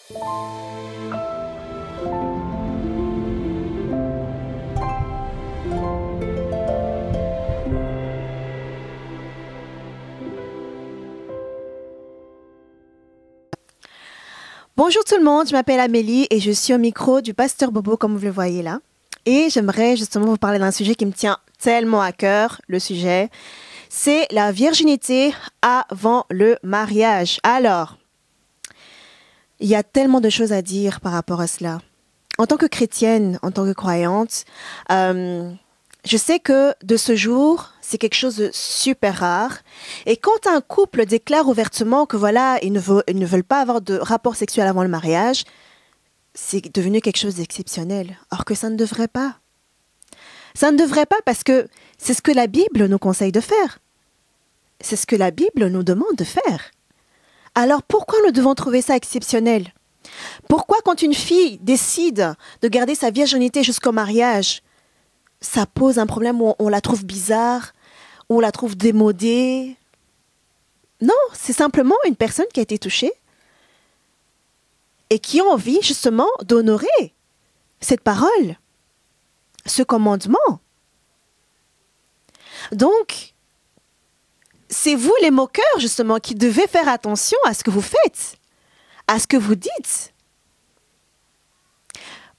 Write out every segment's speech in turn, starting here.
Bonjour tout le monde, je m'appelle Amélie et je suis au micro du Pasteur Bobo comme vous le voyez là. Et j'aimerais justement vous parler d'un sujet qui me tient tellement à cœur, le sujet, c'est la virginité avant le mariage. Alors, il y a tellement de choses à dire par rapport à cela. En tant que chrétienne, en tant que croyante, je sais que de ce jour, c'est quelque chose de super rare. Et quand un couple déclare ouvertement que voilà, ils ne veulent pas avoir de rapport sexuel avant le mariage, c'est devenu quelque chose d'exceptionnel. Or que ça ne devrait pas. Ça ne devrait pas parce que c'est ce que la Bible nous conseille de faire. C'est ce que la Bible nous demande de faire. Alors pourquoi nous devons trouver ça exceptionnel? Pourquoi quand une fille décide de garder sa virginité jusqu'au mariage, ça pose un problème où on la trouve bizarre, où on la trouve démodée? Non, c'est simplement une personne qui a été touchée et qui a envie justement d'honorer cette parole, ce commandement. Donc, c'est vous les moqueurs justement qui devez faire attention à ce que vous faites, à ce que vous dites.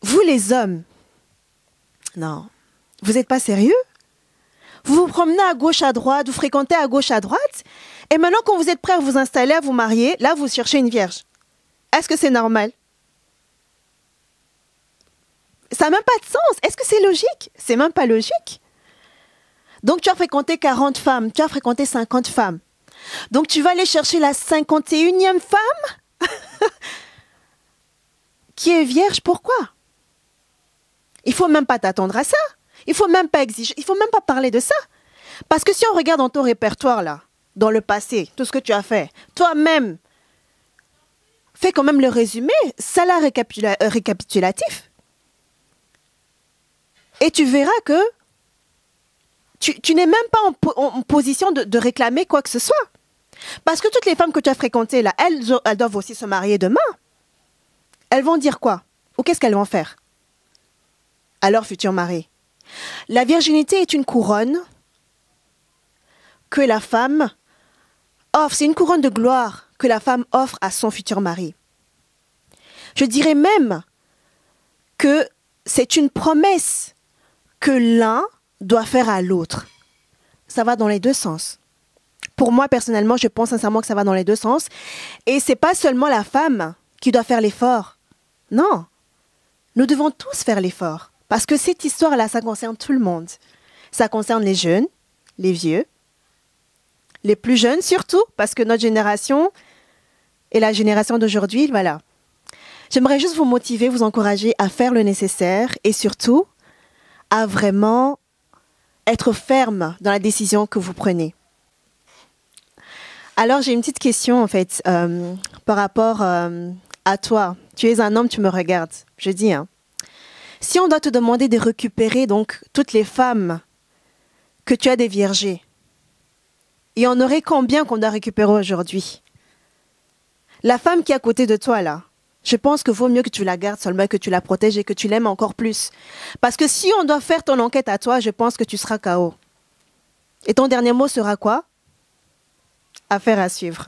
Vous les hommes, non. Vous n'êtes pas sérieux? Vous vous promenez à gauche, à droite, vous fréquentez à gauche, à droite, et maintenant quand vous êtes prêt à vous installer, à vous marier, là vous cherchez une vierge. Est-ce que c'est normal? Ça n'a même pas de sens. Est-ce que c'est logique? C'est même pas logique. Donc tu as fréquenté 40 femmes, tu as fréquenté 50 femmes. Donc tu vas aller chercher la 51e femme qui est vierge. Pourquoi? Il ne faut même pas t'attendre à ça. Il ne faut même pas exiger, il ne faut même pas parler de ça. Parce que si on regarde dans ton répertoire, là, dans le passé, tout ce que tu as fait, toi-même, fais quand même le résumé, ça là récapitulatif. Et tu verras que tu n'es même pas en position de réclamer quoi que ce soit. Parce que toutes les femmes que tu as fréquentées, là, elles doivent aussi se marier demain. Elles vont dire quoi? Ou qu'est-ce qu'elles vont faire à leur futur mari? La virginité est une couronne que la femme offre. C'est une couronne de gloire que la femme offre à son futur mari. Je dirais même que c'est une promesse que l'un doit faire à l'autre. Ça va dans les deux sens. Pour moi, personnellement, je pense sincèrement que ça va dans les deux sens. Et ce n'est pas seulement la femme qui doit faire l'effort. Non. Nous devons tous faire l'effort. Parce que cette histoire-là, ça concerne tout le monde. Ça concerne les jeunes, les vieux, les plus jeunes surtout, parce que notre génération et la génération d'aujourd'hui, voilà. J'aimerais juste vous motiver, vous encourager à faire le nécessaire et surtout à vraiment être ferme dans la décision que vous prenez. Alors, j'ai une petite question, en fait, par rapport à toi. Tu es un homme, tu me regardes. Je dis, hein. Si on doit te demander de récupérer donc toutes les femmes que tu as déviergées, il y en aurait combien qu'on doit récupérer aujourd'hui? La femme qui est à côté de toi, là, je pense que vaut mieux que tu la gardes seulement, que tu la protèges et que tu l'aimes encore plus. Parce que si on doit faire ton enquête à toi, je pense que tu seras KO. Et ton dernier mot sera quoi? Affaire à suivre.